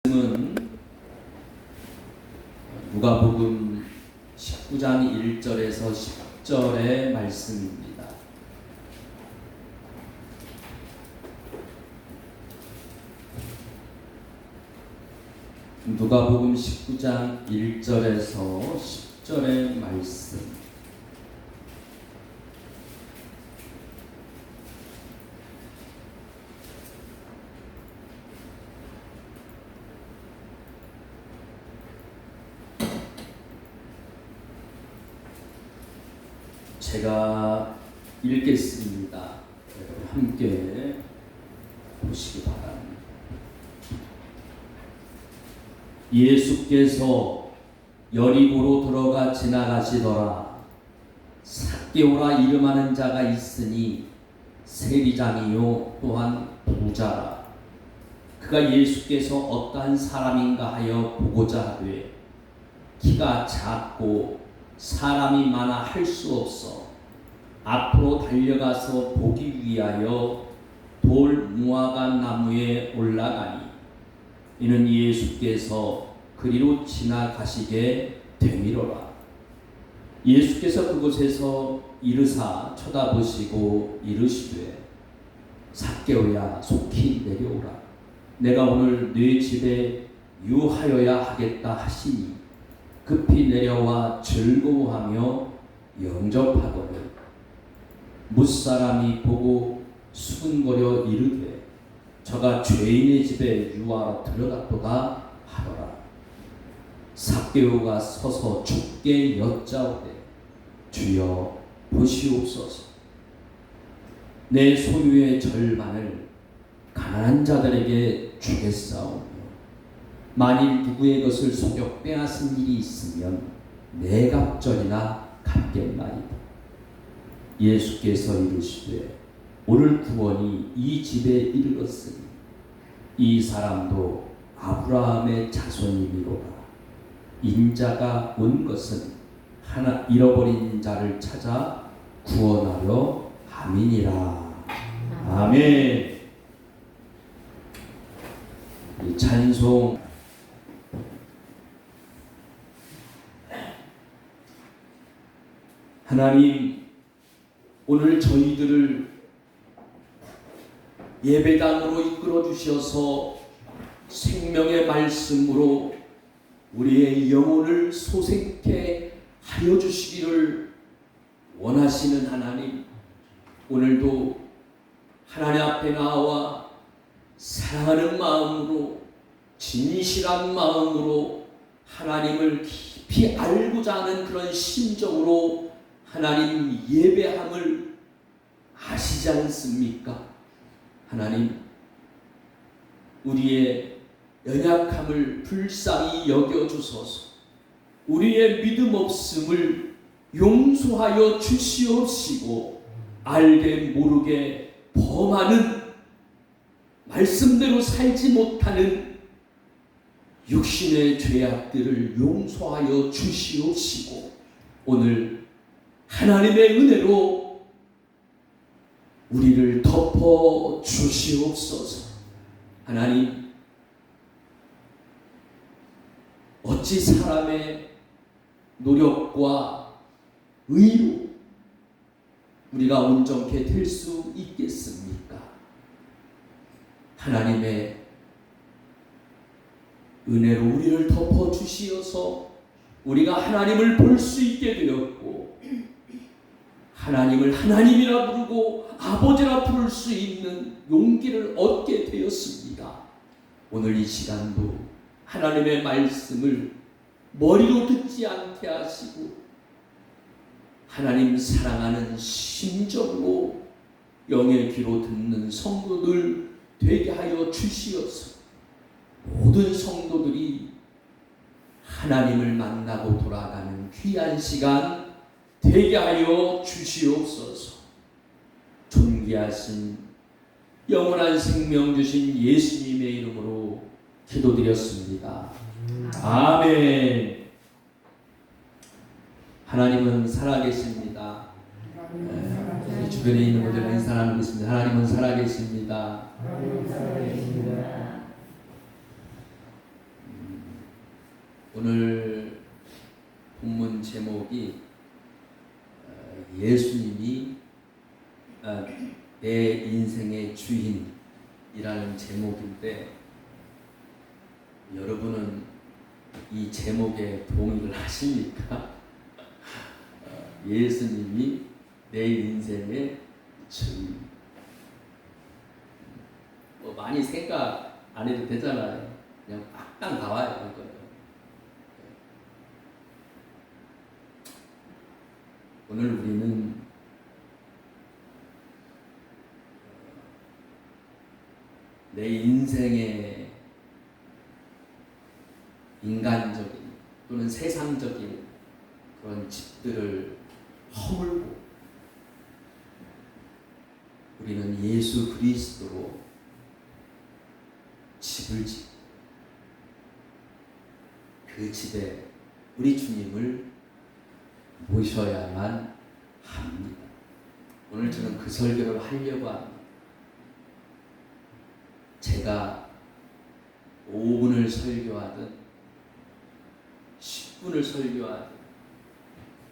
말씀은 누가복음 19장 1절에서 10절의 말씀입니다. 누가복음 19장 1절에서 10절의 말씀. 제가 읽겠습니다. 함께 보시기 바랍니다. 예수께서 여리고로 들어가 지나가시더라. 삭개오라 이름하는 자가 있으니 세리장이요 또한 부자라. 그가 예수께서 어떠한 사람인가 하여 보고자 하되 키가 작고 사람이 많아 할 수 없어 앞으로 달려가서 보기 위하여 돌 무화과 나무에 올라가니 이는 예수께서 그리로 지나가시게 되미로라. 예수께서 그곳에서 이르사 쳐다보시고 이르시되 삭개오야 속히 내려오라. 내가 오늘 네 집에 유하여야 하겠다 하시니 급히 내려와 즐거워하며 영접하거늘 뭇사람이 보고 수근거려 이르되 저가 죄인의 집에 유하러 들어갔도다 하더라. 삭개오가 서서 주께 여짜오되 주여 보시옵소서. 내 소유의 절반을 가난한 자들에게 주겠사오며 만일 누구의 것을 속여 빼앗은 일이 있으면 네 갑절이나 갚겠나이다. 예수께서 이르시되 오늘 구원이 이 집에 이르렀으니 이 사람도 아브라함의 자손이니로라. 인자가 온 것은 하나 잃어버린 자를 찾아 구원하려 함이니라. 아멘. 이 찬송 하나님, 오늘 저희들을 예배당으로 이끌어 주셔서 생명의 말씀으로 우리의 영혼을 소생케 하여 주시기를 원하시는 하나님, 오늘도 하나님 앞에 나와 사랑하는 마음으로 진실한 마음으로 하나님을 깊이 알고자 하는 그런 심정으로 하나님 예배함을 아시지 않습니까? 하나님, 우리의 연약함을 불쌍히 여겨주소서. 우리의 믿음 없음을 용서하여 주시옵시고 알게 모르게 범하는 말씀대로 살지 못하는 육신의 죄악들을 용서하여 주시옵시고 오늘 하나님의 은혜로 우리를 덮어 주시옵소서. 하나님, 어찌 사람의 노력과 의로 우리가 온전케 될 수 있겠습니까? 하나님의 은혜로 우리를 덮어 주시어서 우리가 하나님을 볼 수 있게 되었고 하나님을 하나님이라 부르고 아버지라 부를 수 있는 용기를 얻게 되었습니다. 오늘 이 시간도 하나님의 말씀을 머리로 듣지 않게 하시고 하나님 사랑하는 심정으로 영의 귀로 듣는 성도들 되게 하여 주시어서 모든 성도들이 하나님을 만나고 돌아가는 귀한 시간 되게 하여 주시옵소서. 존귀하신 영원한 생명 주신 예수님의 이름으로 기도드렸습니다. 아멘. 하나님은 살아계십니다. 주변에 있는 분들 인사 나누겠습니다. 하나님은 살아계십니다. 오늘 본문 제목이 예수님이 내 인생의 주인이라는 제목인데, 여러분은 이 제목에 동의를 하십니까? 예수님이 내 인생의 주인. 뭐 많이 생각 안 해도 되잖아요. 그냥 빡딱 나와요, 이거는. 오늘 우리는 내 인생의 인간적인 또는 세상적인 그런 집들을 허물고 우리는 예수 그리스도로 집을 짓고 그 집에 우리 주님을 모셔야만 합니다. 오늘 저는 그 설교를 하려고 합니다. 제가 5분을 설교하든 10분을 설교하든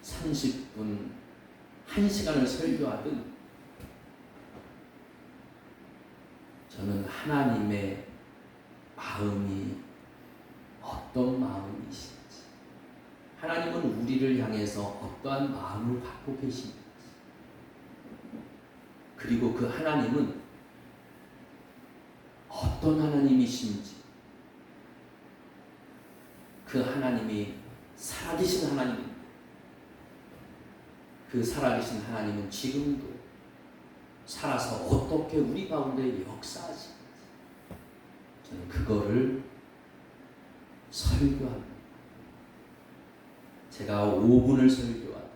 30분, 1시간을 설교하든 저는 하나님의 마음이 어떤 마음이신지, 하나님은 우리를 향해서 어떠한 마음을 갖고 계신지, 그리고 그 하나님은 어떤 하나님이신지, 그 하나님이 살아계신 하나님입니다. 그 살아계신 하나님은 지금도 살아서 어떻게 우리 가운데 역사하시는지 저는 그거를 설교합니다. 제가 5분을 설교하든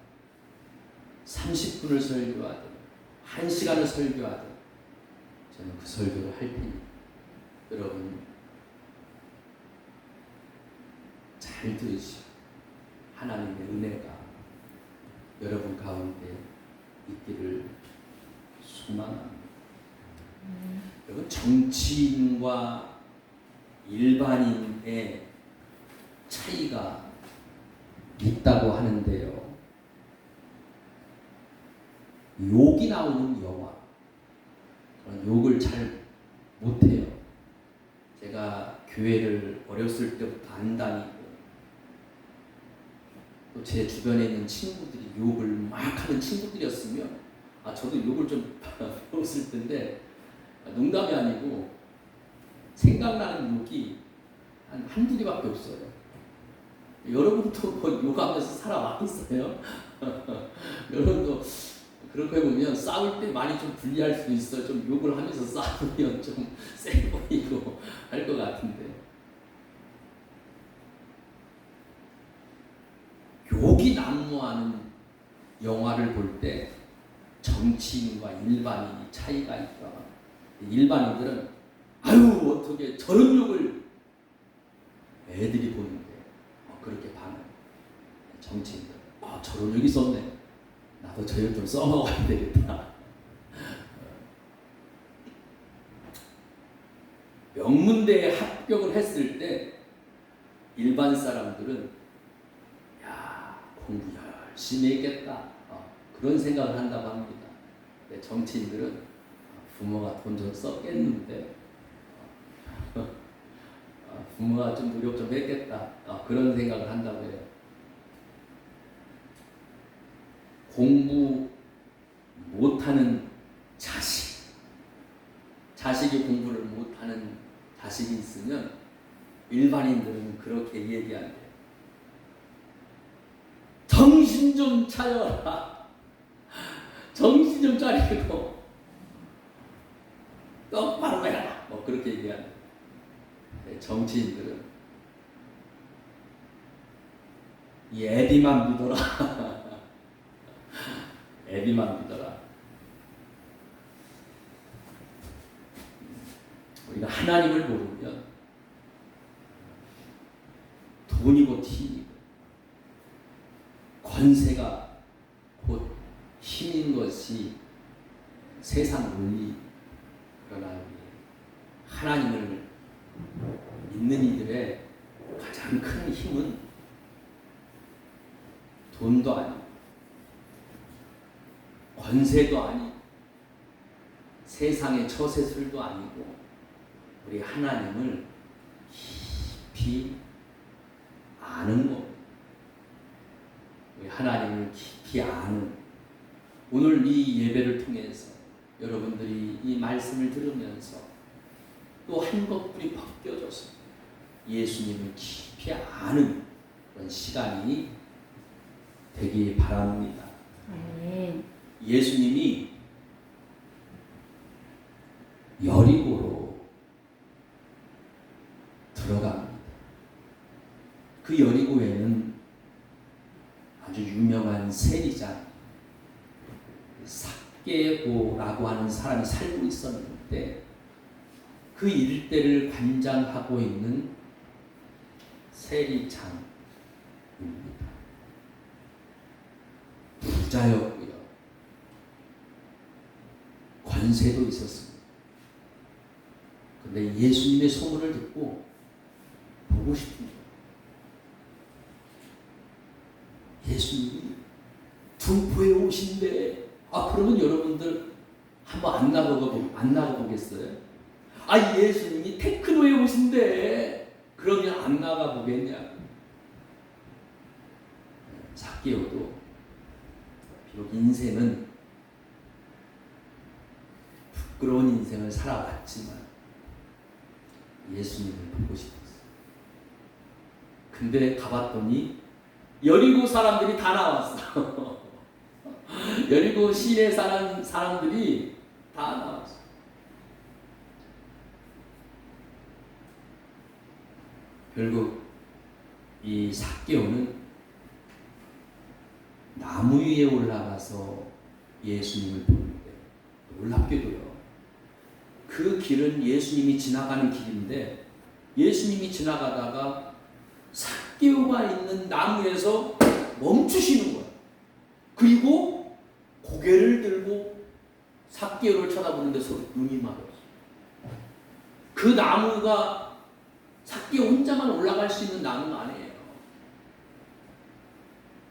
30분을 설교하든 1시간을 설교하든 저는 그 설교를 할 테니까 여러분 잘 들으시고 하나님의 은혜가 여러분 가운데 있기를 소망합니다. 여러분, 정치인과 일반인의 차이가 있다고 하는데요, 욕이 나오는 영화, 그런 욕을 잘 못해요. 제가 교회를 어렸을 때부터 안 다니고 또 제 주변에 있는 친구들이 욕을 막 하는 친구들이었으면 저도 욕을 좀 배웠을 텐데, 농담이 아니고 생각나는 욕이 한두 개밖에 없어요. 여러분도 뭐 욕하면서 살아왔겠어요? 여러분도 그렇게 해보면 싸울 때 많이 좀 불리할 수도 있어요. 좀 욕을 하면서 싸우면 좀 세 보이고 할 것 같은데, 욕이 난무하는 영화를 볼 때 정치인과 일반인이 차이가 있다. 일반인들은 아유 어떻게 저런 욕을 애들이 보는데 그렇게 반응. 정치인들 저런 욕이 있었네, 나도 저 욕 좀 써먹어야 되겠다. 명문대에 합격을 했을 때 일반 사람들은 야 공부 열심히 했겠다, 그런 생각을 한다고 합니다. 정치인들은 부모가 돈 좀 썼겠는데 부모가 좀 노력 좀 했겠다, 그런 생각을 한다고 해요. 공부 못하는 자식이 공부를 못하는 자식이 있으면 일반인들은 그렇게 얘기한대요. 정신 좀 차려라. 정신 좀 차리고 똑바로 해라. 그렇게 얘기하는. 정치인들은 이 애비만 믿어라. 애비만 믿어라. 우리가 하나님을 모르면 돈이고 튀이고 권세가 곧 힘인 것이 세상 논리. 그러나 하나님을 믿는 이들의 가장 큰 힘은 돈도 아니고 권세도 아니고 세상의 처세술도 아니고 우리 하나님을 깊이 아는 것. 우리 하나님을 깊이 아는 오늘 이 예배를 통해서 여러분들이 이 말씀을 들으면서 또 한 것뿐이 벗겨져서 예수님을 깊이 아는 그런 시간이 되기 바랍니다. 예수님이 여리고로 들어갑니다. 그 여리고에는 아주 유명한 세리장 삭개오라고 하는 사람이 살고 있었는데 그 일대를 관장하고 있는 세리장입니다. 부자였고요. 권세도 있었습니다. 그런데 예수님의 소문을 듣고 보고 싶습니다. 예수님이 등포에 오신대. 그러면 여러분들 한번 안 나가보겠어요? 예수님이 테크노에 오신대. 그러면 안 나가보겠냐? 삭개오도 비록 인생은 부끄러운 인생을 살아왔지만 예수님을 보고 싶었어요. 근데 가봤더니 여리고 사람들이 다 나왔어. 여리고 시내 사람들이 다 나왔어. 결국 이 삭개오는 나무 위에 올라가서 예수님을 보는데 놀랍게도요. 그 길은 예수님이 지나가는 길인데 예수님이 지나가다가 삭개오가 있는 나무에서 멈추시는 거예요. 그리고 고개를 들고 삭개오를 쳐다보는데 서로 눈이 마주쳤어요. 그 나무가 삭개오 혼자만 올라갈 수 있는 나무는 아니에요.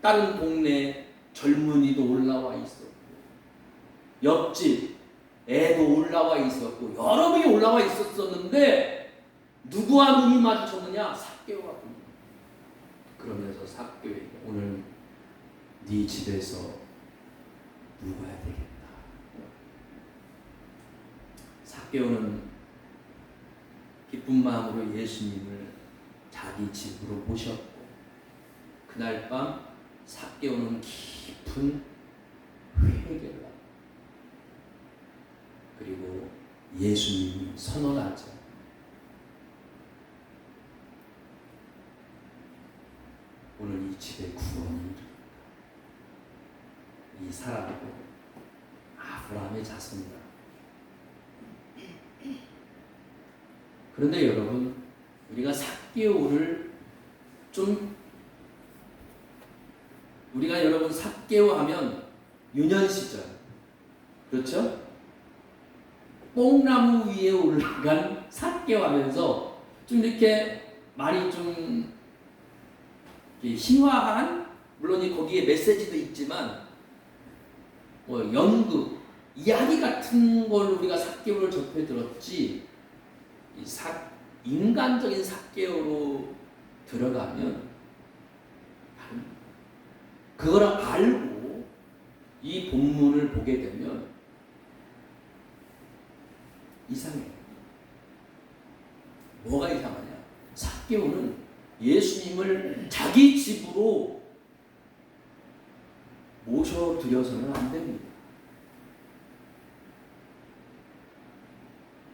다른 동네 젊은이도 올라와 있었고 옆집 애도 올라와 있었고 여러 명이 올라와 있었는데 누구와 눈이 마주쳤느냐? 삭개오와 눈이. 그러면서 삭개오에게 오늘 네 집에서 묵어야 되겠다. 삭개오는 기쁜 마음으로 예수님을 자기 집으로 모셨고 그날 밤 삭개오는 깊은 회개를 하고 그리고 예수님이 선언하죠. 오늘 이 집에 구원이 이르리까. 이 사람은 아브라함의 자손이다. 그런데 여러분, 우리가 삭개오를 우리가 여러분 삭개오 하면 유년시절, 그렇죠? 뽕나무 위에 올라간 삭개오 하면서 좀 이렇게 말이 좀 신화한, 물론 거기에 메시지도 있지만 연극, 이야기 같은 걸 우리가 삭개오를 접해 들었지 인간적인 삭개오로 들어가면 그걸 알고 이 본문을 보게 되면 이상해요. 뭐가 이상하냐? 삭개오는 예수님을 자기 집으로 모셔드려서는 안 됩니다.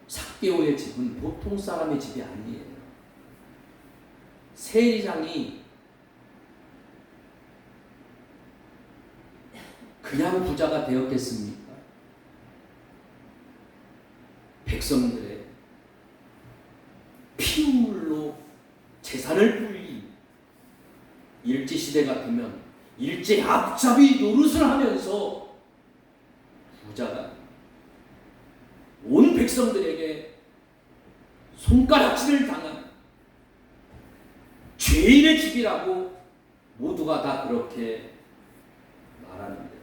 삭개오의 집은 보통 사람의 집이 아니에요. 세리장이 그냥 부자가 되었겠습니까? 백성들의 피눈물로 재산을 불린 일제시대 같으면 일제 앞잡이 노릇을 하면서 부자가 온 백성들에게 손가락질을 당한 죄인의 집이라고 모두가 다 그렇게 말하는데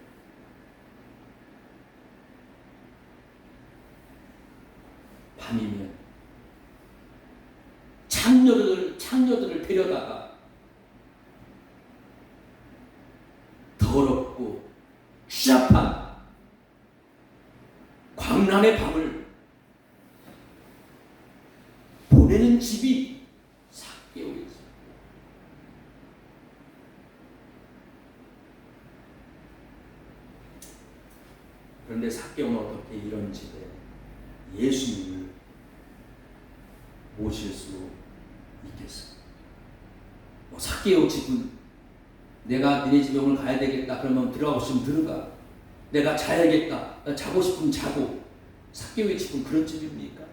밤이면 창녀들을 데려다가 더럽고 추잡한 광란의 밤을 보내는 집이 삭개오였어요. 그런데 삭개오는 어떻게 이런 집에 예수님을 모실 수 있겠어요? 삭개오 집은 내가 니네 집에 오늘 가야 되겠다 그러면 들어가고 싶으면 들어가, 내가 자야겠다 자고 싶으면 자고. 삭개오의 집은 그런 집입니까?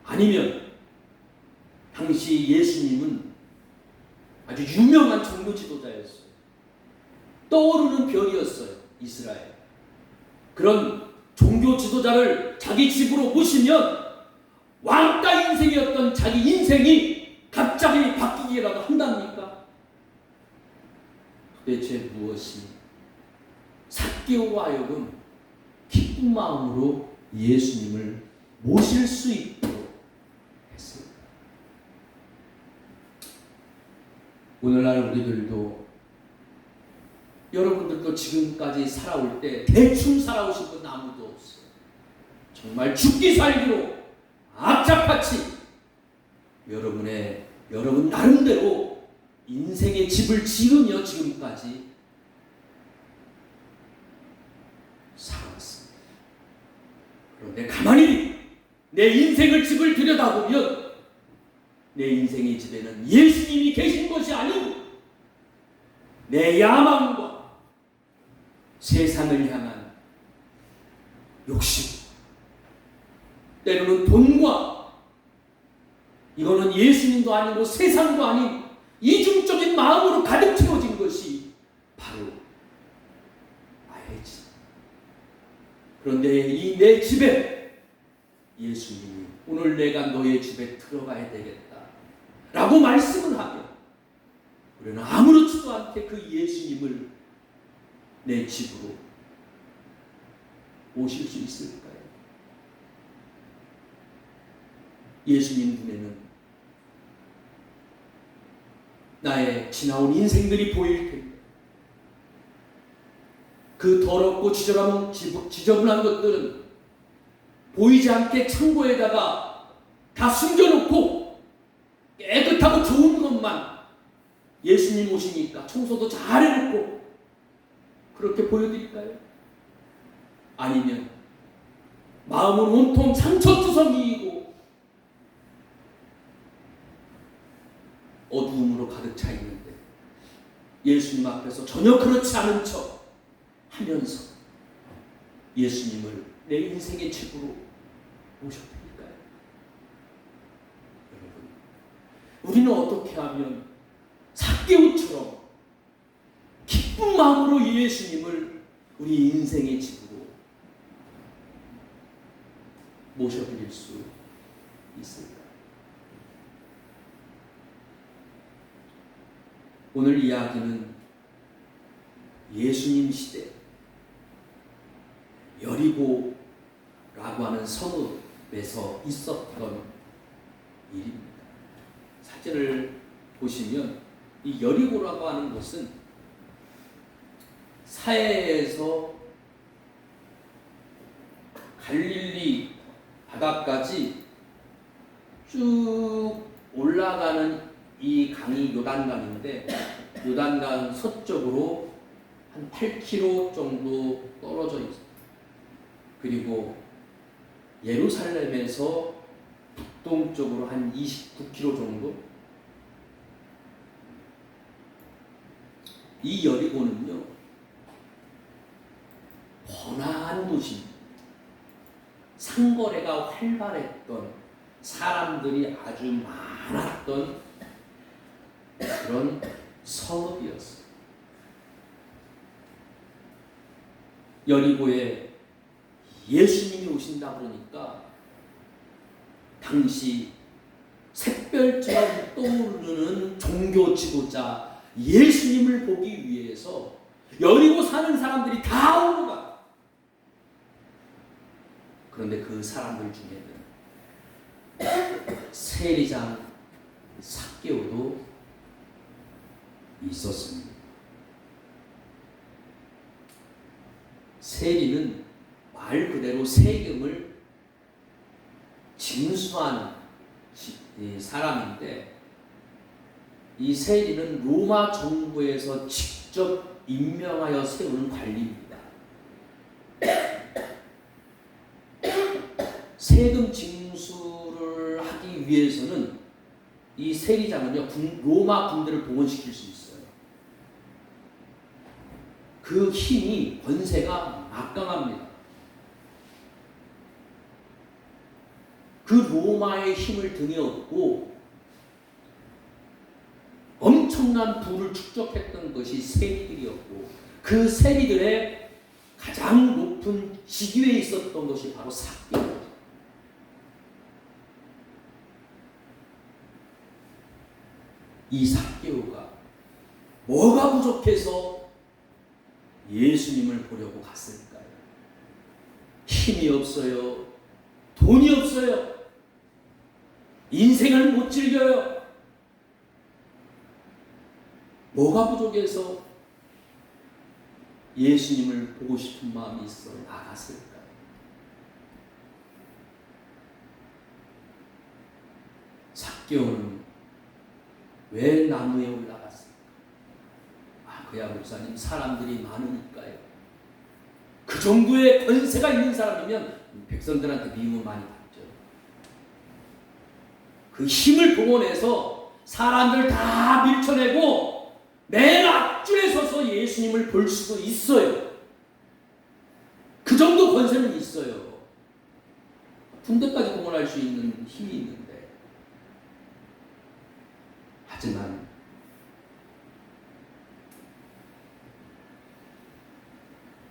아니면 당시 예수님은 아주 유명한 종교 지도자였어요. 떠오르는 별이었어요. 이스라엘. 그런 종교 지도자를 자기 집으로 모시면 왕따 인생이었던 자기 인생이 갑자기 바뀌기라도 한답니까? 도대체 무엇이 삭개오로 하여금 기쁜 마음으로 예수님을 모실 수 있도록 했습니다. 오늘날 우리들도, 여러분들도 지금까지 살아올 때 대충 살아오신 분 아무도 없어요. 정말 죽기 살기로 악착같이 여러분 나름대로 인생의 집을 지으며 지금까지 살아왔습니다. 그런데 가만히 내 인생을 집을 들여다보면 내 인생의 집에는 예수님이 계신 것이 아니고 내 야망과 세상을 향한 욕심, 때로는 돈과, 이거는 예수님도 아니고 세상도 아닌 이중적인 마음으로 가득 채워진 것이 바로 나의 집. 그런데 이 내 집에 예수님이 오늘 내가 너의 집에 들어가야 되겠다 라고 말씀을 하면 우리는 아무렇지도 않게 그 예수님을 내 집으로 모실 수 있을까요? 예수님 눈에는 나의 지나온 인생들이 보일 텐데 그 더럽고 지저분한 것들은 보이지 않게 창고에다가 다 숨겨놓고 깨끗하고 좋은 것만 예수님 오시니까 청소도 잘 해놓고 그렇게 보여드릴까요? 아니면 마음은 온통 상처투성이이고 어두움으로 가득 차 있는데 예수님 앞에서 전혀 그렇지 않은 척 하면서 예수님을 내 인생의 집으로 모셔드릴까요? 여러분, 우리는 어떻게 하면 삭개오처럼 기쁜 마음으로 예수님을 우리 인생의 집으로 모셔드릴 수 있을까요? 오늘 이야기는 예수님 시대 여리고라고 하는 성읍에서 있었던 일입니다. 사진을 보시면 이 여리고라고 하는 곳은 사해에서 갈릴리 바다까지 쭉 올라가는 이 강이 요단강인데 요단강 서쪽으로 한 8km 정도 떨어져 있습니다. 그리고 예루살렘에서 북동쪽으로 한 29km 정도. 이 여리고는요 번화한 도시입니다. 상거래가 활발했던, 사람들이 아주 많았던 그런 성읍이었어요. 여리고에 예수님이 오신다 그러니까 당시 샛별처럼 떠오르는 종교 지도자 예수님을 보기 위해서 여리고 사는 사람들이 다 오고 가. 그런데 그 사람들 중에는 세리장 삭개오도 있었습니다. 세리는 말 그대로 세금을 징수하는 사람인데, 이 세리는 로마 정부에서 직접 임명하여 세우는 관리입니다. 세금 징수를 하기 위해서는 이 세리장은요, 로마 군대를 동원시킬 수 있어요. 그 힘이, 권세가 막강합니다. 그 로마의 힘을 등에 업고 엄청난 부를 축적했던 것이 세리들이었고, 그 세리들의 가장 높은 직위에 있었던 것이 바로 삭개오입니다. 이 삭개오가 뭐가 부족해서 예수님을 보려고 갔을까요? 힘이 없어요. 돈이 없어요. 인생을 못 즐겨요. 뭐가 부족해서 예수님을 보고 싶은 마음이 있어 나갔을까요? 삭개오는 왜 나무에 올라갔을까? 그야 목사님, 사람들이 많으니까요. 그 정도의 권세가 있는 사람이면 백성들한테 미움을 많이 받죠. 그 힘을 동원해서 사람들 다 밀쳐내고 맨 앞줄에 서서 예수님을 볼 수도 있어요. 그 정도 권세는 있어요. 군대까지 동원할 수 있는 힘이 있는데, 하지만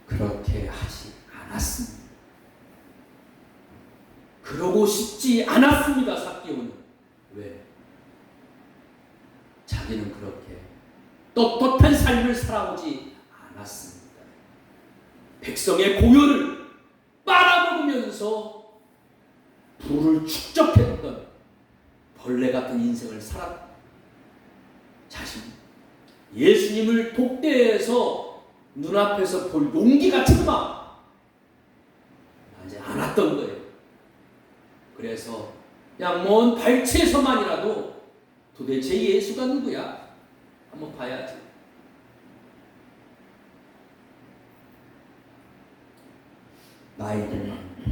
그렇게 하지 않았습니다. 그러고 싶지 않았습니다. 삭개오는. 왜? 자기는 그렇게 떳떳한 삶을 살아오지 않았습니다. 백성의 고요를 빨아먹으면서 부를 축적했던 벌레 같은 인생을 살았다. 자신 예수님을 독대해서 눈앞에서 볼 용기가 정말 나지 않았던 거예요. 그래서 그냥 먼 발치에서만이라도 도대체 예수가 누구야? 한번 봐야지. 나이는 많고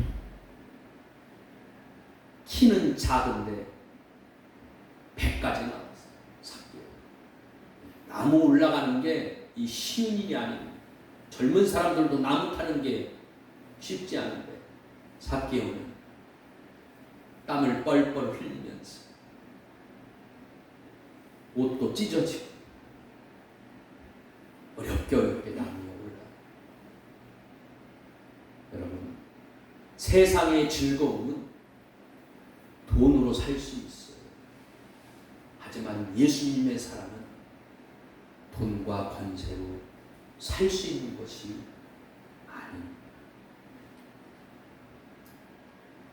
키는 작은데 배까지 나왔어요. 삭개오. 나무 올라가는 게 이 쉬운 일이 아닙니다. 젊은 사람들도 나무 타는 게 쉽지 않은데 삭개오는 땀을 뻘뻘 흘리면서 옷도 찢어지고 어렵게 나무에 올라. 여러분, 세상의 즐거움은 돈으로 살 수 있어요. 하지만 예수님의 사랑은 돈과 권세로 살 수 있는 것이 아닙니다.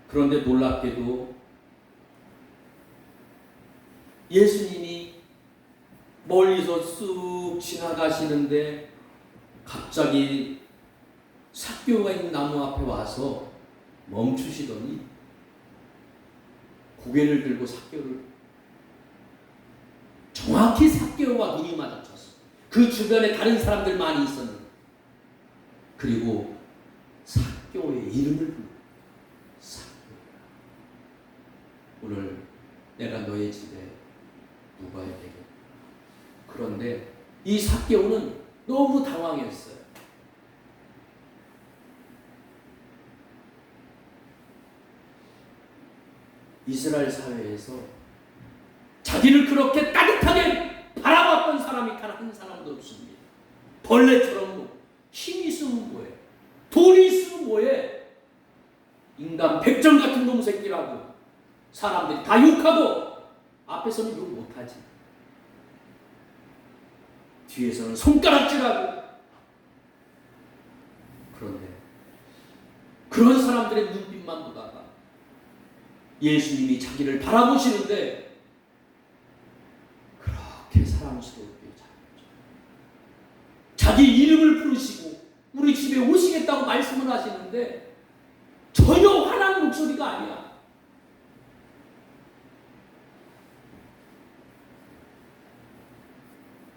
그런데 놀랍게도 예수님이 멀리서 쑥 지나가시는데 갑자기 삭개오가 있는 나무 앞에 와서 멈추시더니 고개를 들고 삭개오를, 정확히 삭개오와 눈이 마주쳤어요. 그 주변에 다른 사람들 많이 있었는데, 그리고 삭개오의 이름을 불러. 삭개오야, 오늘 내가 너의 집에 묵어야 되겠다. 그런데 이 삭개오는 너무 당황했어요. 이스라엘 사회에서 자기를 그렇게 따뜻하게 바라봤던 사람이 단 한 사람도 없습니다. 벌레처럼 힘이 있으면 뭐해? 돈이 있으면 뭐해? 인간 백정 같은 놈 새끼라고 사람들이 다 욕하고, 앞에서는 욕 못하지. 뒤에서는 손가락질하고 그런 사람들의 눈빛만 보다가 예수님이 자기를 바라보시는데 그렇게 사랑스럽게 자기 이름을 부르시고 우리 집에 오시겠다고 말씀을 하시는데 전혀 화난 목소리가 아니야.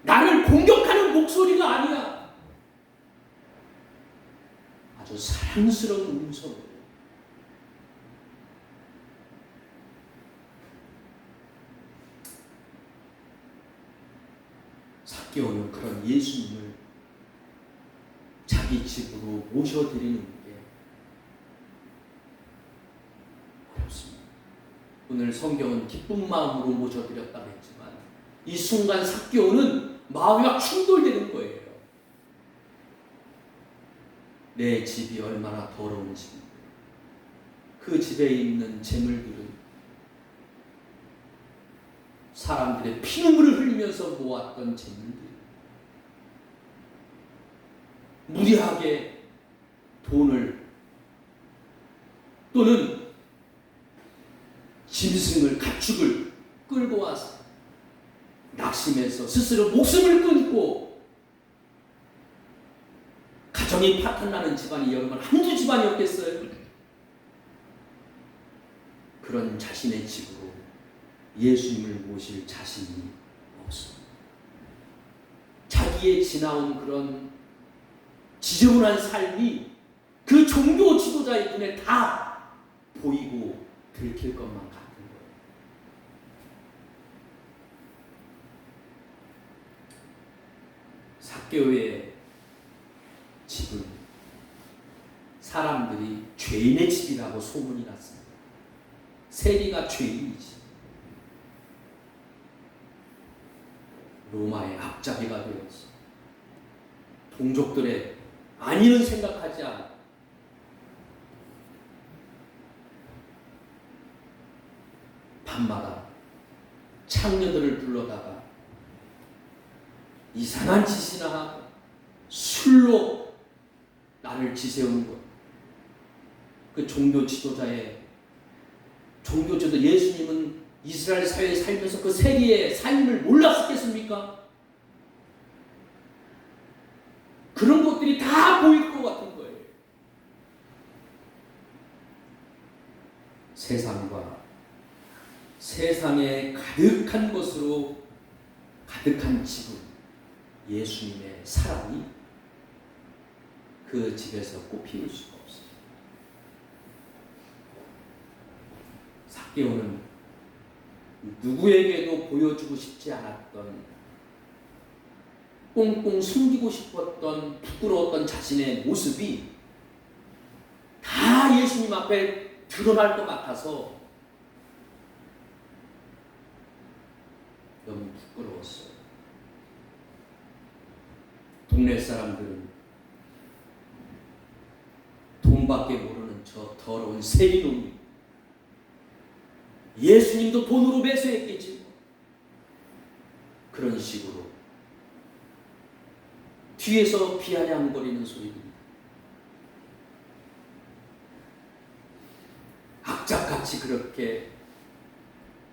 나를 공격하는 목소리가 아니야. 아주 사랑스러운 음성으로 삭개오는 그런 예수님을 자기 집으로 모셔드리는 게 어렵습니다. 오늘 성경은 기쁜 마음으로 모셔드렸다고 했지만 이 순간 삭개오는 마음이 막 충돌되는 거예요. 내 집이 얼마나 더러운 집인데 그 집에 있는 재물들은 사람들의 피눈물을 흘리면서 모았던 재물들, 무리하게 돈을 또는 짐승을 가축을 끌고 와서 낙심해서 스스로 목숨을 끊고 가정이 파탄나는 집안이 여러분 한두 집안이었겠어요? 그런 자신의 집으로 예수님을 모실 자신이 없습니다. 자기의 지나온 그런 지저분한 삶이 그 종교 지도자의 눈에 다 보이고 들킬 것만 같은 거예요. 삭개오의 집은 사람들이 죄인의 집이라고 소문이 났습니다. 세리가 죄인이지. 로마의 앞잡이가 되었어. 동족들의 안위는 생각하지 않아. 밤마다 창녀들을 불러다가 이상한 짓이나 하고 술로 나를 지새우는 것. 그 종교 지도자 예수님은 이스라엘 사회에 살면서 그 세리의 삶을 몰랐겠습니까? 그런 것들이 다 보일 것 같은 거예요. 세상과 세상에 가득한 것으로 가득한 집은 예수님의 사랑이 그 집에서 꽃피울 수가 없어요. 삭개오는 누구에게도 보여주고 싶지 않았던, 꽁꽁 숨기고 싶었던, 부끄러웠던 자신의 모습이 다 예수님 앞에 드러날 것 같아서 너무 부끄러웠어요. 동네 사람들은 돈밖에 모르는 저 더러운 세리놈이 예수님도 돈으로 매수했겠지. 그런 식으로 뒤에서 비아냥거리는 소리입니다. 악착같이 그렇게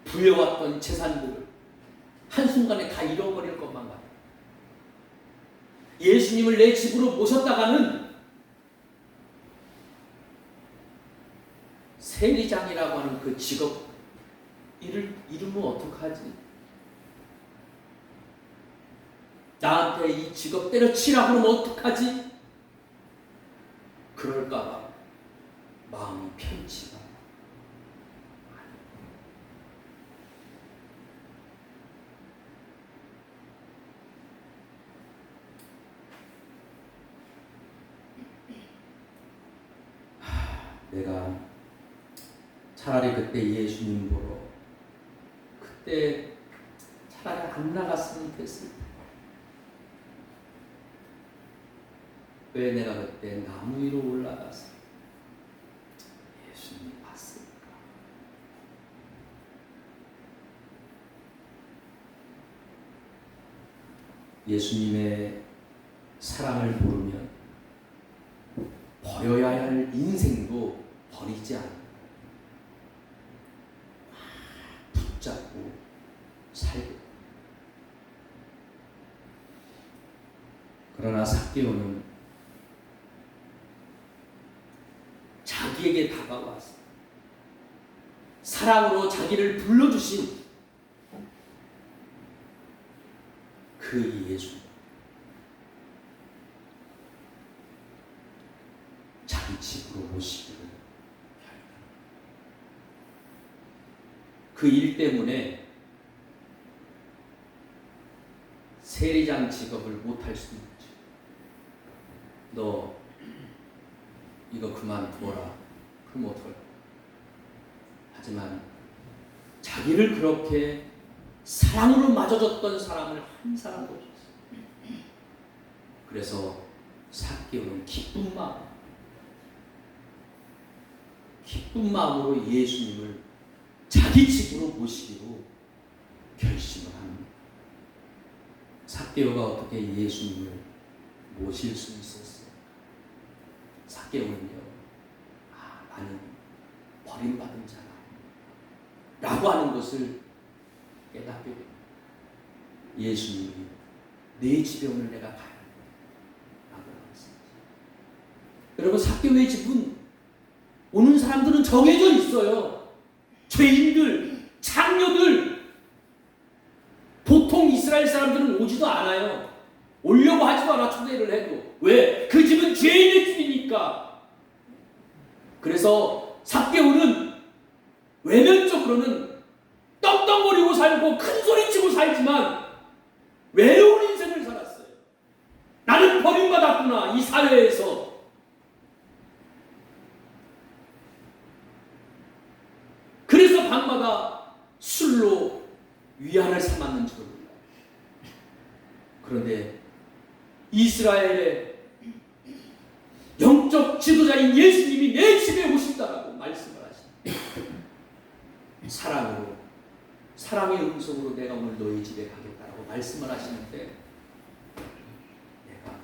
부여왔던 재산들을 한순간에 다 잃어버릴 것만 같아요. 예수님을 내 집으로 모셨다가는 세리장이라고 하는 그 직업 이름은 어떡하지? 나한테 이 직업 때려치라고 하면 어떡하지? 그럴까봐 마음이 편치가 않아요. 내가 차라리 그때 예수님 보러 그때 차라리 안 나갔으면 됐을 텐데. 왜 내가 그때 나무 위로 올라가서 예수님이 봤을까? 예수님의 사랑을 모르면 버려야 할 인생도 버리지 않고 붙잡고 살고. 그러나 삭개오는 자기에게 다가와서 사랑으로 자기를 불러주신 그 예수, 자기 집으로 모시기를 그 일 때문에 세리장 직업을 못할 수도 있지. 너 이거 그만두어라. 그럼 어떡할? 하지만 자기를 그렇게 사랑으로 맞아줬던 사람을 한 사람도 없었어. 그래서 삭개오는 기쁜 마음으로 예수님을 자기 집으로 모시기로 결심을 합니다. 삭개오가 어떻게 예수님을 모실 수 있었어요? 삭개오는요, 나는 버림받은 자다 라고 하는 것을 깨닫게 됩니다. 예수님이 내 집에 오늘 내가 가야 한다 라고 말씀하십니다. 여러분, 삭개오의 집은 오는 사람들은 정해져 있어요. 죄인들, 창녀들. 보통 이스라엘 사람들은 오지도 않아요. 오려고 하지도 않아, 초대를 해도. 왜? 그 집은 죄인의 집이니까. 그래서 삭개오는 외면적으로는 떵떵거리고 살고 큰소리치고 살지만 외로운 인생을 살았어요. 나는 버림받았구나, 이 사회에서. 그래서 밤마다 술로 위안을 삼았는 줄 몰라요. 그런데 이스라엘의 영적 지도자인 예수님이 내 집에 오신다라고 말씀을 하십니다. 사랑으로, 사랑의 음성으로 내가 오늘 너희 집에 가겠다라고 말씀을 하시는데, 내가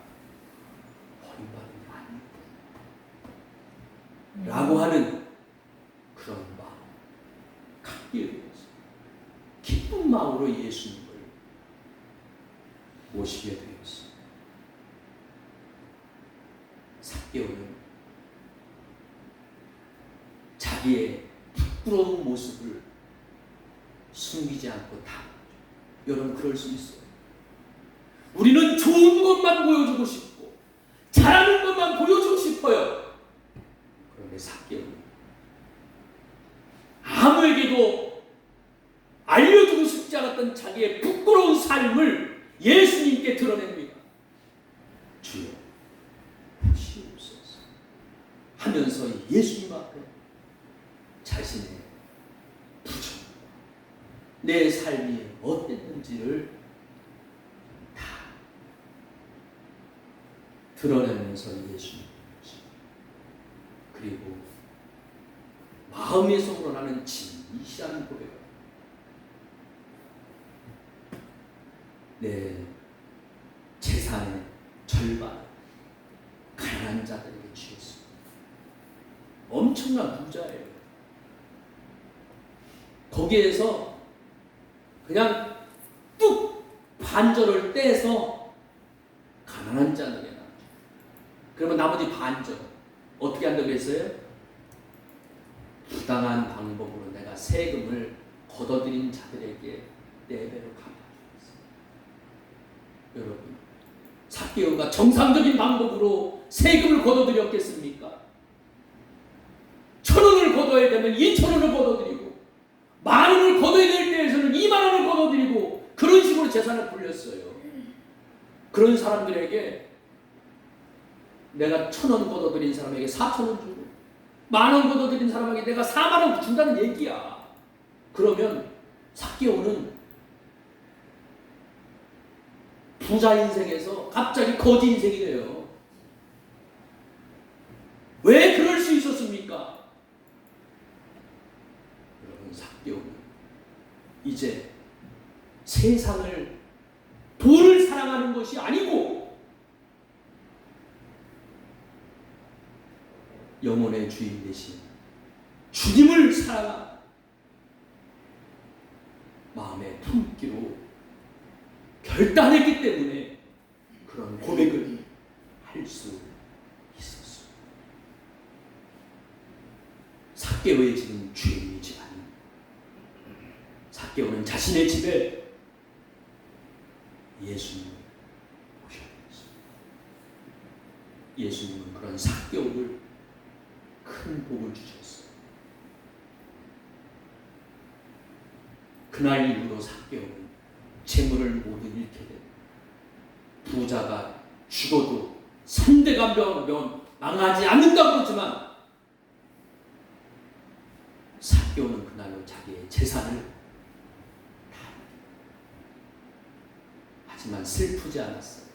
버림받은 게 아니다 라고 하는 그런 마음 갖게 되었습니다. 기쁜 마음으로 예수님을 모시게 되었습니다. 삭개오는 자기의 부끄러운 모습을 숨기지 않고 다. 여러분, 그럴 수 있어요. 우리는 좋은 것만 보여주고 싶고 잘하는 것만 보여주고 싶어요. 그런데 삭개오는 아무에게도 알려주고 싶지 않았던 자기의 부끄러운 삶을 예수님께 드러냅니다. 주여, 보시옵소서 하면서 예수님 앞에 자신의 부정, 내 삶이 어땠는지를 다 드러내면서 예수님, 그리고 마음에서 우러나는 진실한 고백, 내 재산의 절반 가난한 자들에게 주었습니다. 엄청난 부자예요. 거기에서 그냥 뚝 반절을 떼서 가난한 자들에게 나눠. 그러면 나머지 반절 어떻게 한다고 했어요? 부당한 방법으로 내가 세금을 걷어들인 자들에게 4배로 갚아주었어요. 여러분, 삭개오가 정상적인 방법으로 세금을 걷어들였겠습니까? 1,000원을 걷어야 되면 2,000원을 걷어들이고, 10,000원을 걷어야 될 때에서는 20,000원을 걷어들이고, 그런 식으로 재산을 불렸어요. 그런 사람들에게 내가 1,000원 걷어들인 사람에게 4,000원 주고, 10,000원 걷어들인 사람에게 내가 40,000원 준다는 얘기야. 그러면 삭개오는 부자 인생에서 갑자기 거지 인생이 돼요. 왜 그럴 수 있었습니까? 여러분, 삭개오는 이제 세상을, 돈을 사랑하는 것이 아니고 영혼의 주인 되신 주님을 사랑한 마음에 품기로 결단했기 때문에 그런 고백을 할 수 있었어요. 삭개오의 집은 주인의 집 아닙니다. 삭개오는 자신의 집에 예수님을 모셔놨어요. 예수님은 그런 삭개오를 큰 복을 주셨어요. 그날 이후로 삭개오는 재물을 모두 잃게 됩니다. 부자가 죽어도 3대가 망하지 않는다고 그러지만 삭개오는 그날로 자기의 재산을 다 하지만 슬프지 않았어요.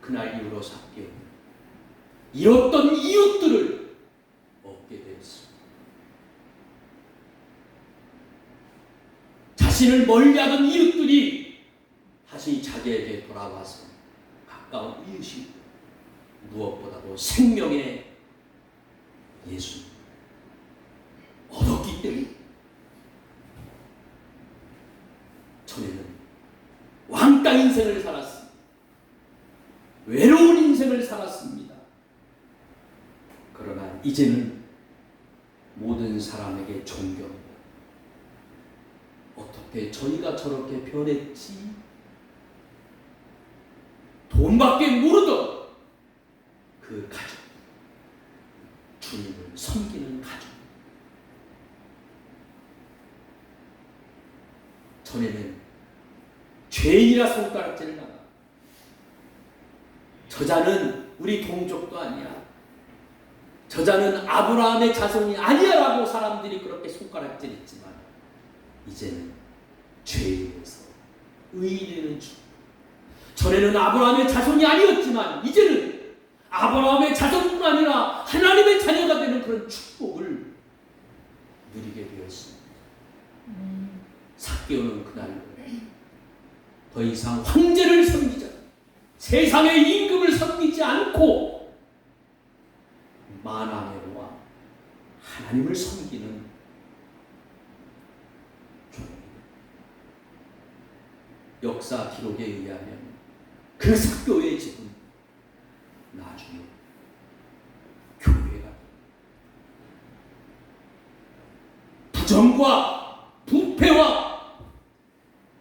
그날 이후로 삭개오는 잃었던 이웃들을 얻게 되었습니다. 자신을 멀리하던 이웃들이 다시 자기에게 돌아와서 가까운 이웃이 무엇보다도 생명의 예수 얻었기 때문에 전에는 왕따 인생을 살았습니다. 외로운 인생을 살았습니다. 그러나 이제는 모든 사람에게 존경합니다. 어떻게 저희가 저렇게 변했지? 돈밖에 모르던 그 가족, 주님을 섬기는 가족. 전에는 죄인이라 손가락질을 나가. 저자는 우리 동족도 아니야. 저자는 아브라함의 자손이 아니야라고 사람들이 그렇게 손가락질했지만 이제는 죄인에서 의인이 되는 주. 전에는 아브라함의 자손이 아니었지만 이제는 아브라함의 자손뿐 아니라 하나님의 자녀가 되는 그런 축복을 누리게 되었습니다. 삭개오는 그날로 더 이상 황제를 섬기자, 세상의 임금을 섬기지 않고 만왕의 왕 하나님을 섬기는 역사 기록에 의하면 그 삭개오의 집은 나중에 교회가 부정과 부패와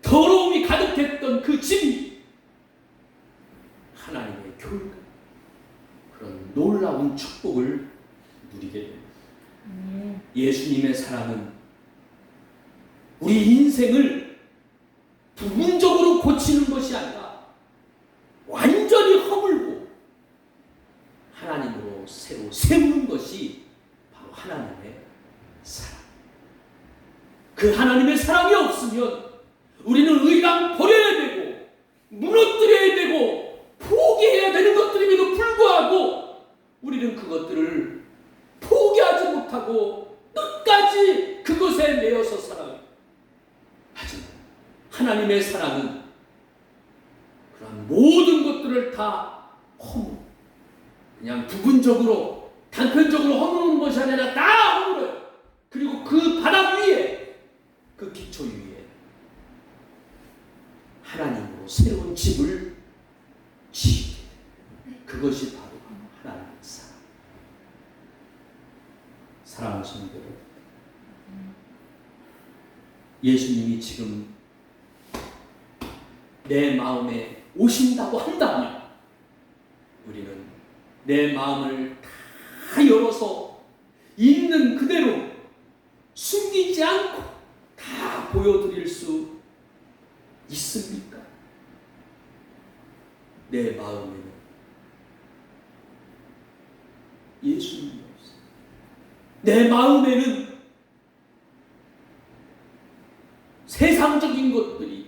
더러움이 가득했던 그 집이 하나님의 교회가 그런 놀라운 축복을 누리게 됩니다. 예수님의 사랑은 우리 인생을 부분적으로 고치는 것이 아니라 완전히 허물고 하나님으로 새로 세우는 것이 바로 하나님의 사랑. 그 하나님의 사랑이 없으면 우리는 의랑 버려야 되고 무너뜨려야 되고 포기해야 되는 것들임에도 불구하고 우리는 그것들을 포기하지 못하고 끝까지 그것에 매여서 살아요. 하지만 하나님의 사랑은 그런 모든 것들을 다 허물, 그냥 부분적으로 단편적으로 허무는 것이 아니라 다 허물어요. 그리고 그 바닥 위에, 그 기초 위에 하나님으로 새로운 집을 지게. 그것이 바로 하나님의 사랑. 사랑하는 성도 여러분, 예수님이 지금 내 마음에 오신다고 한다면 우리는 내 마음을 다 열어서 있는 그대로 숨기지 않고 다 보여드릴 수 있습니까? 내 마음에는 예수님이 없어요. 내 마음에는 세상적인 것들이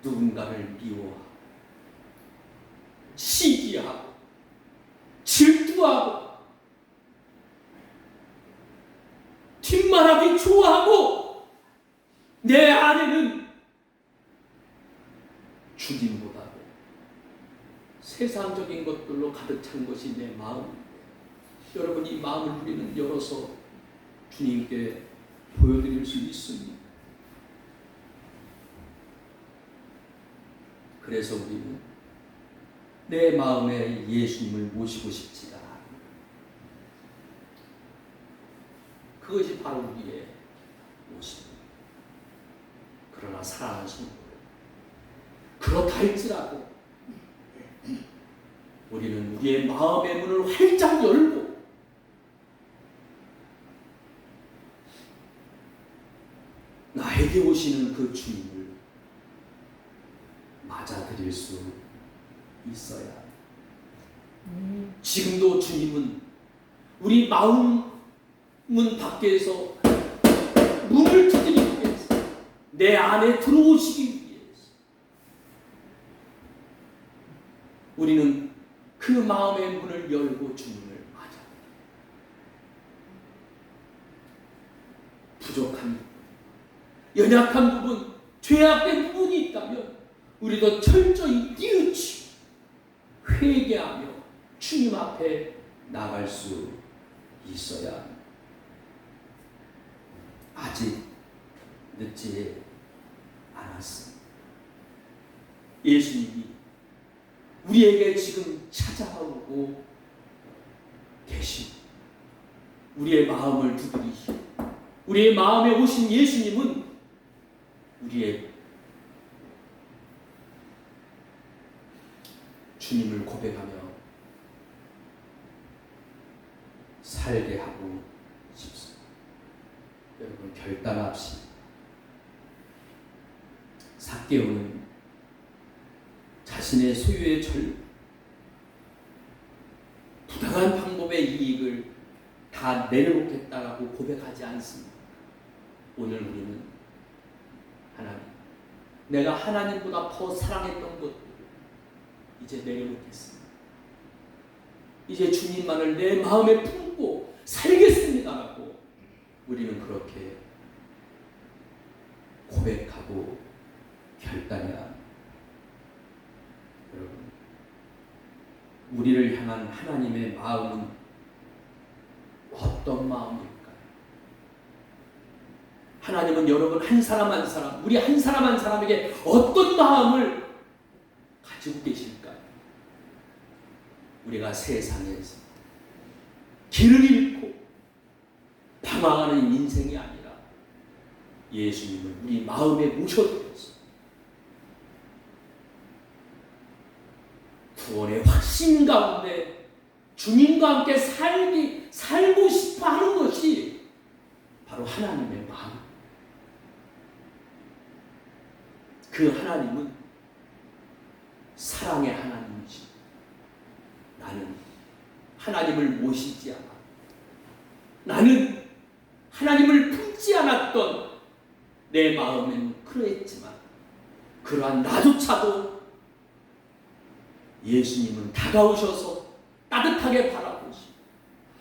누군가를 미워하고 시기하고 질투하고 뒷말하기 좋아하고 내 안에는 주님보다도 세상적인 것들로 가득 찬 것이 내 마음인데, 여러분 이 마음을 우리는 열어서 주님께 보여드릴 수 있습니다. 그래서 우리는 내 마음에 예수님을 모시고 싶지가 않아요. 그것이 바로 우리의 모습입니다. 그러나 사랑하는 성도, 그렇다 할지라도 우리는 우리의 마음의 문을 활짝 열고 나에게 오시는 그 주님을 맞아들일 수 있어야 합니다. 지금도 주님은 우리 마음 문 밖에서 문을 두드리기 위해서, 내 안에 들어오시기 위해서 우리는 그 마음의 문을 열고 주님을 맞아. 부족한 부분, 연약한 부분, 죄악된 부분이 있다면 우리도 철저히 뉘우치고 회개하며 주님 앞에 나갈 수 있어야 합니다. 아직 늦지 않았습니다. 예수님이 우리에게 지금 찾아오고 계십니다. 우리의 마음을 두드리시고 우리의 마음에 오신 예수님은 우리의 주님을 고백하며 살게 하고 싶습니다. 여러분 결단합시다. 삭개오는 자신의 소유의 부당한 방법의 이익을 다 내려놓겠다라고 고백하지 않습니다. 오늘 우리는 하나님, 내가 하나님보다 더 사랑했던 것들을 이제 내려놓겠습니다. 이제 주님만을 내 마음에 품고 살겠습니다라고 우리는 그렇게 고백하고 결단해야 합니다. 여러분, 우리를 향한 하나님의 마음은 어떤 마음일까요? 하나님은 여러분 한 사람 한 사람, 우리 한 사람 한 사람에게 어떤 마음을 가지고 계실까요? 우리가 세상에서 길을 잃고 방황하는 인생이 아니라 예수님을 우리 마음에 모셔드려서 구원의 확신 가운데 주님과 함께 살고 싶어 하는 것이 바로 하나님의 마음. 그 하나님은 사랑의 하나님이지. 나는 하나님을 모시지 않아. 나는 하나님을 품지 않았던 내 마음은 그러했지만 그러한 나조차도 예수님은 다가오셔서 따뜻하게 바라보시고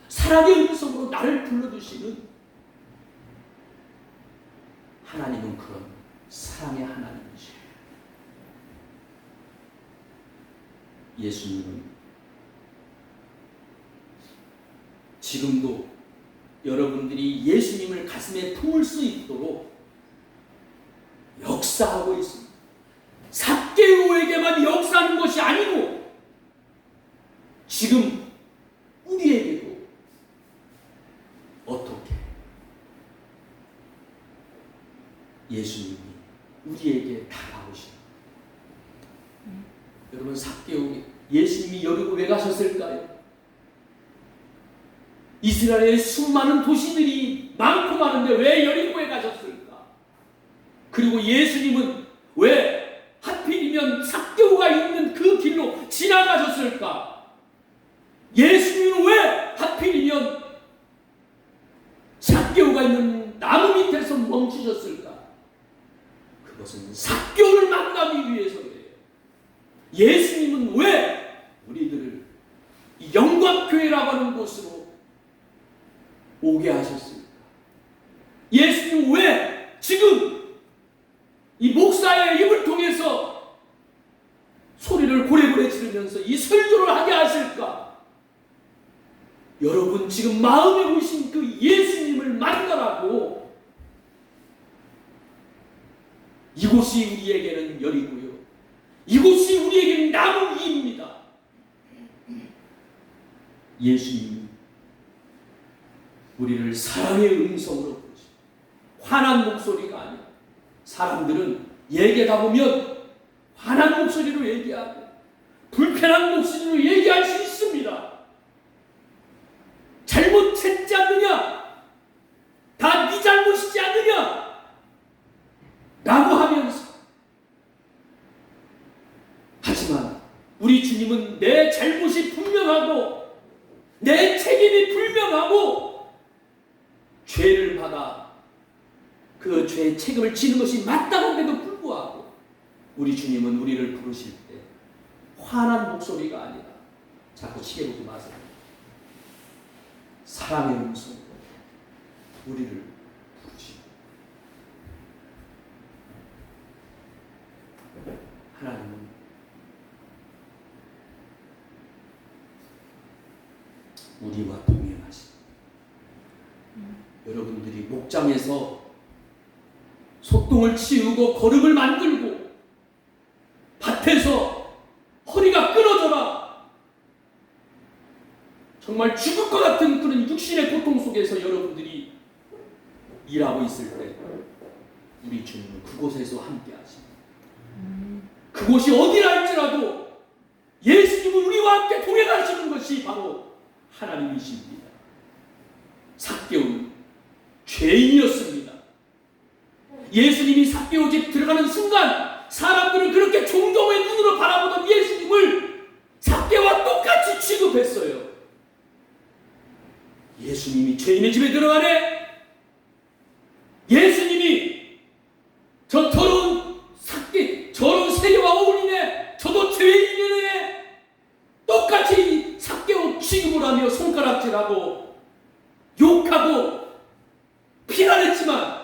사랑의 음성으로 나를 불러주시는 하나님은 그런 사랑의 하나님이시죠. 예수님은 지금도 여러분들이 예수님을 가슴에 품을 수 있도록 역사하고 있습니다. 삭개오에게만 역사하는 것이 아니고 지금 우리에게도 어떻게 예수님이 우리에게 다가오십니다. 여러분, 삭개오 예수님이 여리고 왜 가셨을까요? 이스라엘의 수많은 도시들이 많고 많은데 왜 여리고에 가셨을까? 그리고 예수님은 왜 하필이면 삭개오가 있는 그 길로 지나가셨을까? 예수님은 왜 하필이면 삭개오가 있는 나무 밑에서 멈추셨을까? 그것은 삭개오를 만나기 위해서예요. 예수님은 왜 우리들을 이 영광교회라고 하는 곳으로 오게 하셨습니까? 예수님 왜 지금 이 목사의 입을 통해서 소리를 고래고래 지르 들으면서 이 설교를 하게 하실까? 여러분 지금 마음에 오신 그 예수님을 만나라고. 이곳이 우리에게는 열이고요, 이곳이 우리에게는 나무 위입니다. 예수님이 우리를 사랑의 음성으로 부르시고, 환한 목소리가 아니라, 사람들은 얘기하다 보면 환한 목소리로 얘기하고 불편한 목소리로 얘기할 수 있습니다. 잘못했지 않느냐? 다 네 잘못이지 않느냐? 라고 하면서, 하지만 우리 주님은 내 잘못이 분명하고 내 책임이 분명하고 죄를 받아 그 죄의 책임을 지는 것이 마땅한데도 불구하고 우리 주님은 우리를 부르실 때 화난 목소리가 아니라, 자꾸 시계 보지 마세요, 사랑의 음성으로 우리를 부르시고, 하나님은 우리와 동행하십니다. 여러분들이 목장에서 소똥을 치우고 거름을 만들고 밭에서 허리가 끊어져라, 정말 죽을 것 같은 그런 육신의 고통 속에서 여러분들이 일하고 있을 때 우리 주님은 그곳에서 함께 하십니다. 그곳이 어디라 할지라도 예수님은 우리와 함께 동행하시는 것이 바로 하나님이십니다. 삭개오는 죄인이었습니다. 예수님이 삭개오 집 들어가는 순간 사람들은 그렇게 종교의 눈으로 바라보던 예수님을 삭개오와 똑같이 취급했어요. 예수님이 죄인의 집에 들어가네? 예수님이 저 더러운 저런 세계와 어울리네? 저도 죄인이네? 똑같이 삭개오 취급을 하며 손가락질하고 욕하고 비난했지만,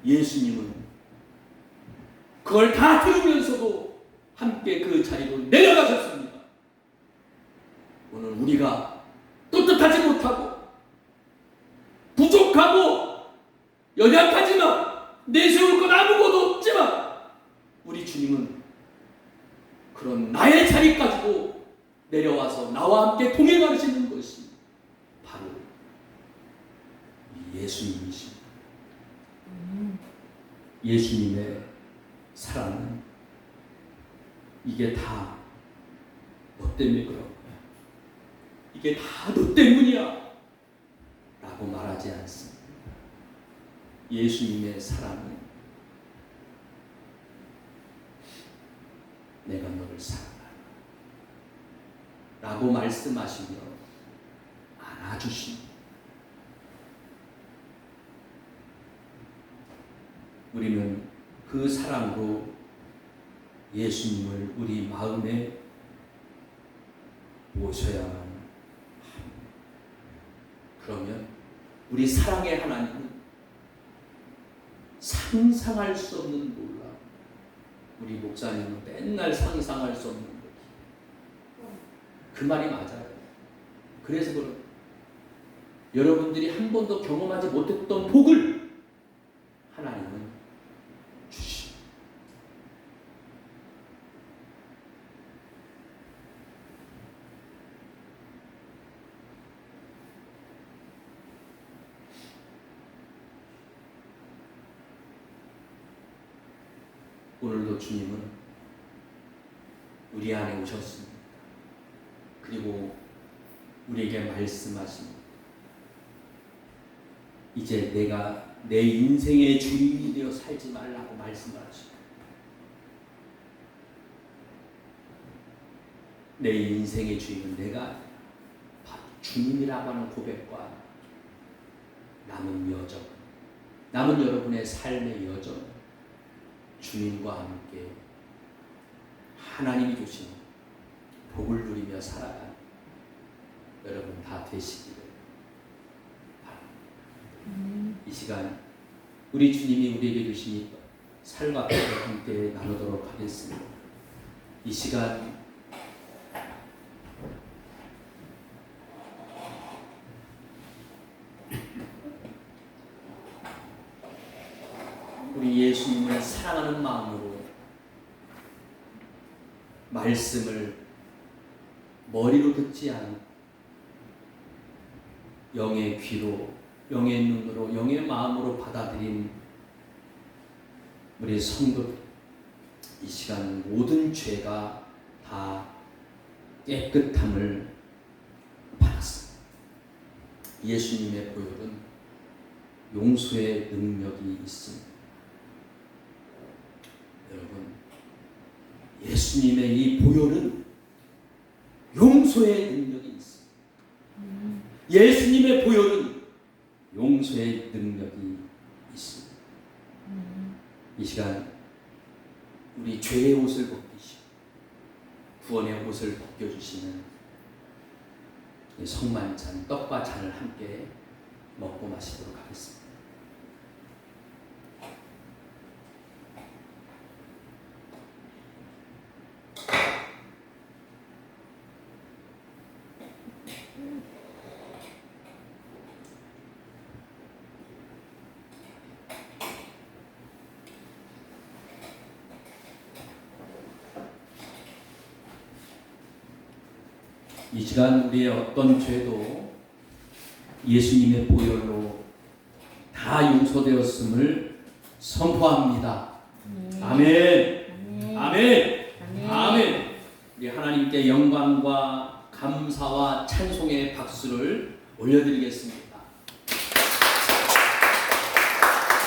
예수님은 그걸 다 들으면서도 함께 그 자리로 내려가셨습니다. 오늘 우리가 떳떳하지 못하고 부족하고 연약하지만 내세울 것 아무것도 없지만, 우리 주님은 그런 나의 자리 가지고 내려와서 나와 함께 동행하시는 것이 바로 예수님이십니다. 예수님의 사랑은 이게 다 너 때문에 그런 거야, 이게 다 너 때문이야 라고 말하지 않습니다. 예수님의 사랑은 내가 너를 사랑한다 라고 말씀하시며 안아주십니다. 우리는 그 사랑으로 예수님을 우리 마음에 모셔야만 합니다. 그러면 우리 사랑의 하나님은 상상할 수 없는 놀라움, 우리 목사님은 맨날 상상할 수 없는 것, 그 말이 맞아요. 그래서 그런 여러분들이 한 번도 경험하지 못했던 복을 하나님은 주십니다. 오늘도 주님은 우리 안에 오셨습니다. 그리고 우리에게 말씀하십니다. 이제 내가 내 인생의 주인이 되어 살지 말라고 말씀을 하십니다. 내 인생의 주인은 내가 바로 주님이라고 하는 고백과 남은 여정, 남은 여러분의 삶의 여정, 주님과 함께 하나님이 주신 복을 누리며 살아가는 여러분 다 되시기를 바랍니다. 이 시간 우리 주님이 우리에게 주신 이 삶과 복을 함께 나누도록 하겠습니다. 이 시간 우리 예수님을 사랑하는 마음으로 말씀을 머리로 듣지 않고 영의 귀로, 영의 눈으로, 영의 마음으로 받아들인 우리 성도들, 이 시간 모든 죄가 다 깨끗함을 받았습니다. 예수님의 보혈은 용서의 능력이 있습니다. 여러분, 예수님의 이 보혈은 용서의 능력이 있습니다. 예수님의 보혈은 용서의 능력이 있습니다. 이 시간 우리 죄의 옷을 벗기시고 구원의 옷을 벗겨주시는 성만찬 떡과 잔을 함께 먹고 마시도록 하겠습니다. 이 시간 우리의 어떤 죄도 예수님의 보혈로 다 용서되었음을 선포합니다. 아멘. 아멘. 아멘. 우리 하나님께 영광과 감사와 찬송의 박수를 올려드리겠습니다.